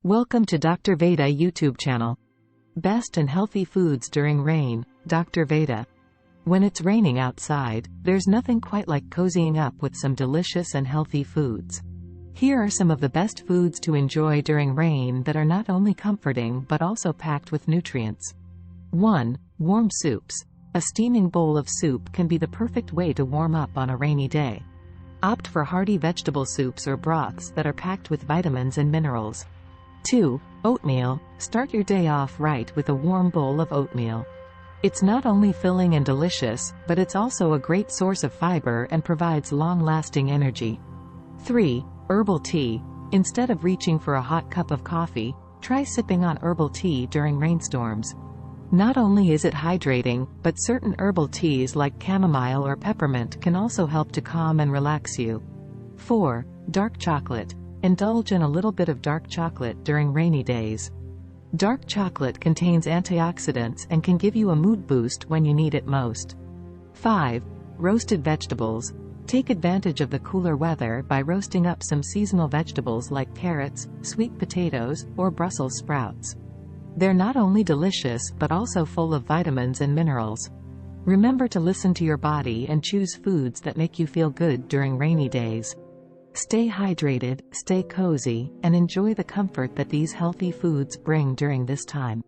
Welcome to Dr. Veda YouTube channel. Best and healthy foods during rain, Dr. Veda. When it's raining outside, there's nothing quite like cozying up with some delicious and healthy foods. Here are some of the best foods to enjoy during rain that are not only comforting but also packed with nutrients. 1. Warm soups. A steaming bowl of soup can be the perfect way to warm up on a rainy day. Opt for hearty vegetable soups or broths that are packed with vitamins and minerals. 2. Oatmeal. Start your day off right with a warm bowl of oatmeal. It's not only filling and delicious, but it's also a great source of fiber and provides long-lasting energy. 3. Herbal tea. Instead of reaching for a hot cup of coffee, try sipping on herbal tea during rainstorms. Not only is it hydrating, but certain herbal teas like chamomile or peppermint can also help to calm and relax you. 4. Dark chocolate. Indulge in a little bit of dark chocolate during rainy days. Dark chocolate contains antioxidants and can give you a mood boost when you need it most. 5. Roasted vegetables. Take advantage of the cooler weather by roasting up some seasonal vegetables like carrots, sweet potatoes, or Brussels sprouts. They're not only delicious but also full of vitamins and minerals. Remember to listen to your body and choose foods that make you feel good during rainy days. Stay hydrated, stay cozy, and enjoy the comfort that these healthy foods bring during this time.